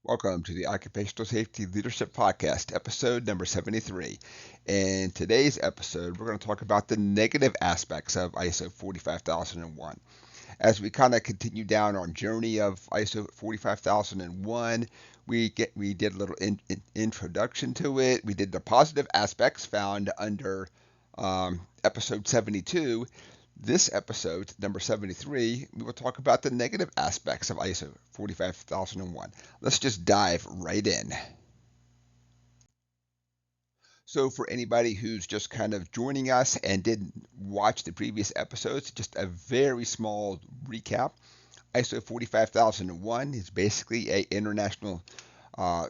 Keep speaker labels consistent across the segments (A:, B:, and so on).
A: Welcome to the Occupational Safety Leadership Podcast, episode number 73. In today's episode, we're going to talk about the negative aspects of ISO 45001. As we kind of continue down our journey of ISO 45001, we did a little introduction to it. We did the positive aspects found under episode 72. This episode, number 73, we will talk about the negative aspects of ISO 45001. Let's just dive right in. So for anybody who's just kind of joining us and didn't watch the previous episodes, just a very small recap. ISO 45001 is basically an international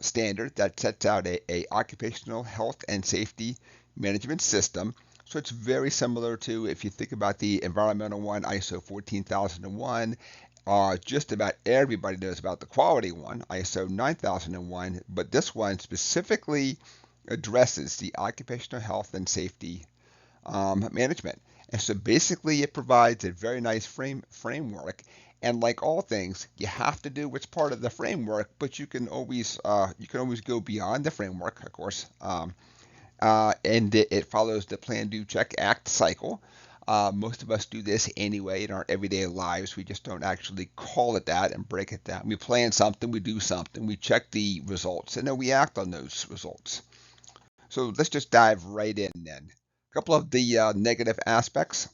A: standard that sets out a occupational health and safety management system. So it's very similar to, if you think about the environmental one, ISO 14001. Just about everybody knows about the quality one, ISO 9001, but this one specifically addresses the occupational health and safety management. And so basically it provides a very nice framework. And like all things, you have to do what's part of the framework, but you can always go beyond the framework, of course. And it follows the plan, do, check, act cycle. Most of us do this anyway in our everyday lives. We just don't actually call it that and break it down. We plan something, we do something, we check the results, and then we act on those results. So let's just dive right in then. A couple of the negative aspects.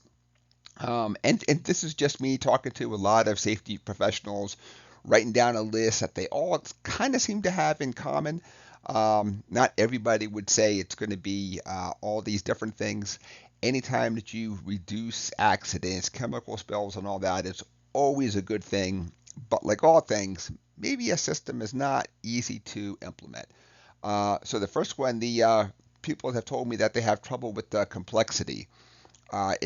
A: And this is just me talking to a lot of safety professionals, writing down a list that they all kind of seem to have in common. Not everybody would say it's going to be all these different things. Anytime that you reduce accidents, chemical spills, and all that, it's always a good thing. But like all things, maybe a system is not easy to implement. So the first one, the people have told me that they have trouble with the complexity. That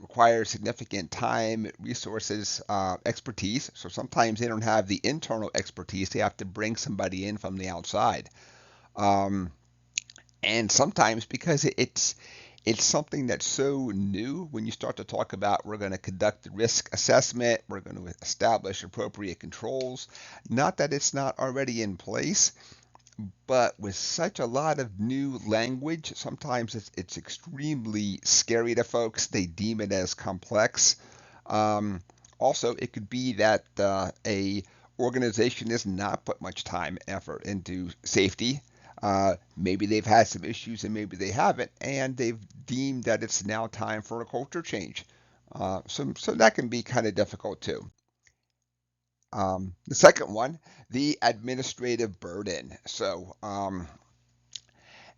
A: requires significant time, resources, expertise. So sometimes they don't have the internal expertise. They have to bring somebody in from the outside. And sometimes because it's something that's so new, when you start to talk about we're going to conduct the risk assessment, we're going to establish appropriate controls, not that it's not already in place, but with such a lot of new language, sometimes it's extremely scary to folks. They deem it as complex. Also, it could be that a organization has not put much time and effort into safety. Maybe they've had some issues and maybe they haven't, and they've deemed that it's now time for a culture change. So that can be kind of difficult too. The second one, the administrative burden. So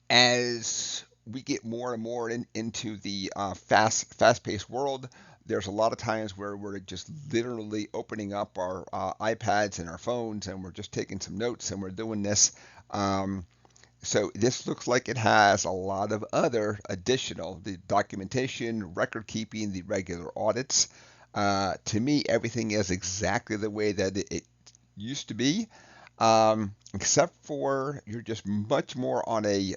A: as we get more and more into the fast-paced world, there's a lot of times where we're just literally opening up our iPads and our phones, and we're just taking some notes, and we're doing this. So this looks like it has a lot of other additional, the documentation, record keeping, the regular audits. To me, everything is exactly the way that it used to be, except for you're just much more on a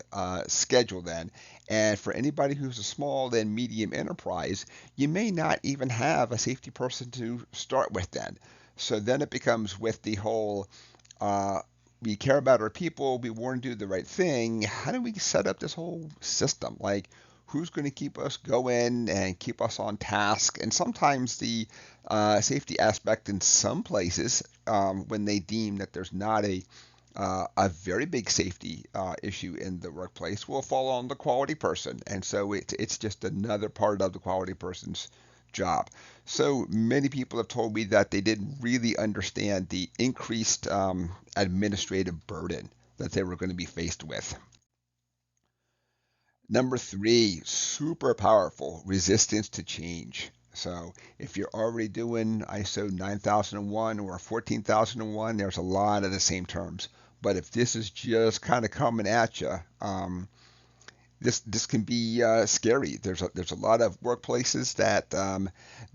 A: schedule then. And for anybody who's a small and medium enterprise, you may not even have a safety person to start with then. So then it becomes with the whole we care about our people, we want to do the right thing. How do we set up this whole system? Like, who's going to keep us going and keep us on task? And sometimes the safety aspect in some places, when they deem that there's not a very big safety issue in the workplace, will fall on the quality person. And so it's just another part of the quality person's job. So many people have told me that they didn't really understand the increased administrative burden that they were going to be faced with. Number three, super powerful resistance to change. So if you're already doing ISO 9001 or 14001, there's a lot of the same terms. But if this is just kind of coming at you, this can be scary. There's a lot of workplaces that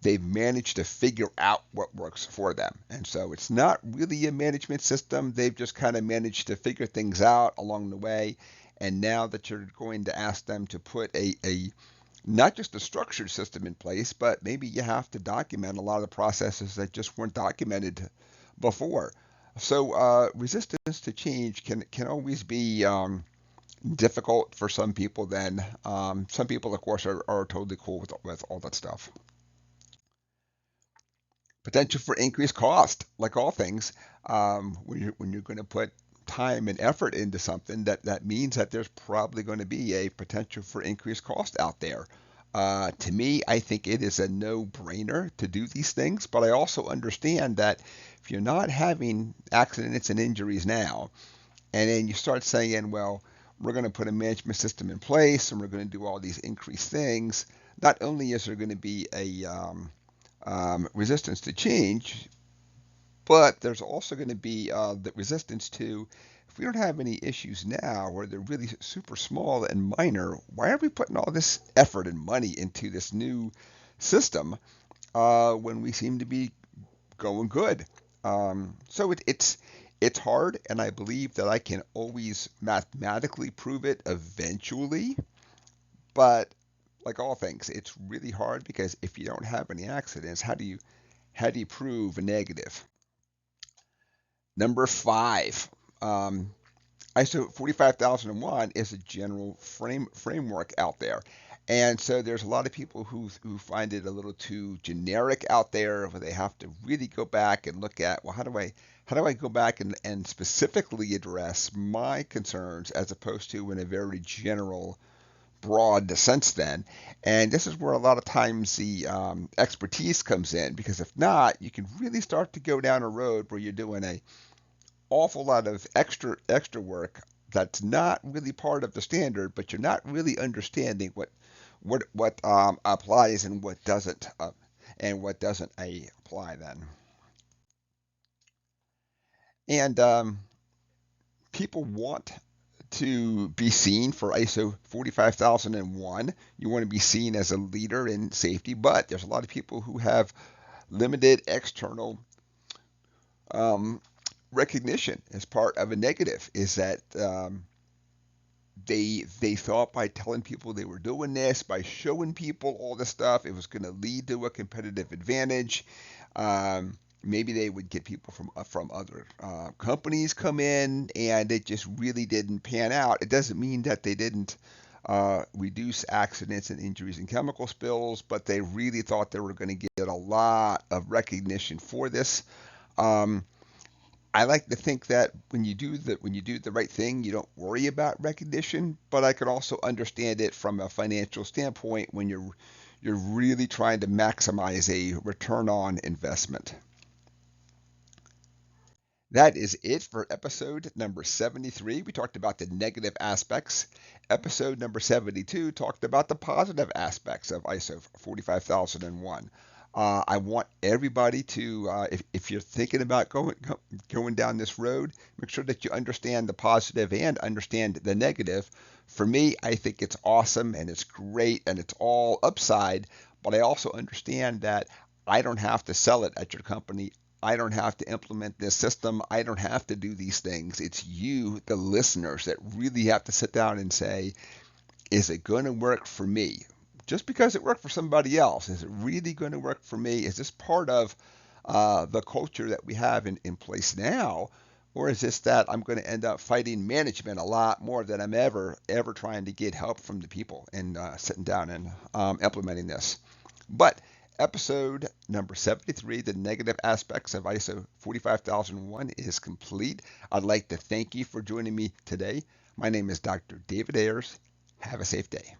A: they've managed to figure out what works for them, and so it's not really a management system. They've just kind of managed to figure things out along the way. And now that you're going to ask them to put a not just a structured system in place, but maybe you have to document a lot of the processes that just weren't documented before. So resistance to change can always be difficult for some people. Then some people, of course, are totally cool with all that stuff. Potential for increased cost, like all things, when you're going to put time and effort into something, that means that there's probably going to be a potential for increased cost out there. To me, I think it is a no-brainer to do these things, but I also understand that if you're not having accidents and injuries now, and then you start saying, well, we're going to put a management system in place and we're going to do all these increased things, not only is there going to be a resistance to change, but there's also going to be the resistance to, if we don't have any issues now or they're really super small and minor, why are we putting all this effort and money into this new system when we seem to be going good? So it's hard, and I believe that I can always mathematically prove it eventually. But like all things, it's really hard because if you don't have any accidents, how do you prove a negative? Number five, ISO 45001 is a general framework out there. And so there's a lot of people who find it a little too generic out there, where they have to really go back and look at, well, how do I go back and specifically address my concerns as opposed to in a very general broad sense then. And this is where a lot of times the expertise comes in, because if not, you can really start to go down a road where you're doing a awful lot of extra work that's not really part of the standard, but you're not really understanding what applies and what doesn't apply then. And people want to be seen for ISO 45001. You want to be seen as a leader in safety, but there's a lot of people who have limited external um, recognition as part of a negative. Is that they thought by telling people they were doing this, by showing people all this stuff, it was going to lead to a competitive advantage. Maybe they would get people from other companies come in, and it just really didn't pan out. It doesn't mean that they didn't reduce accidents and injuries and chemical spills, but they really thought they were going to get a lot of recognition for this. Um, I like to think that when you do the right thing, you don't worry about recognition. But I can also understand it from a financial standpoint when you're really trying to maximize a return on investment. That is it for episode number 73. We talked about the negative aspects. Episode number 72 talked about the positive aspects of ISO 45001. I want everybody to, if you're thinking about going down this road, make sure that you understand the positive and understand the negative. For me, I think it's awesome and it's great and it's all upside, but I also understand that I don't have to sell it at your company. I don't have to implement this system. I don't have to do these things. It's you, the listeners, that really have to sit down and say, is it going to work for me? Just because it worked for somebody else, is it really going to work for me? Is this part of the culture that we have in place now? Or is this that I'm going to end up fighting management a lot more than I'm ever trying to get help from the people and sitting down and implementing this? But episode number 73, the negative aspects of ISO 45001, is complete. I'd like to thank you for joining me today. My name is Dr. David Ayers. Have a safe day.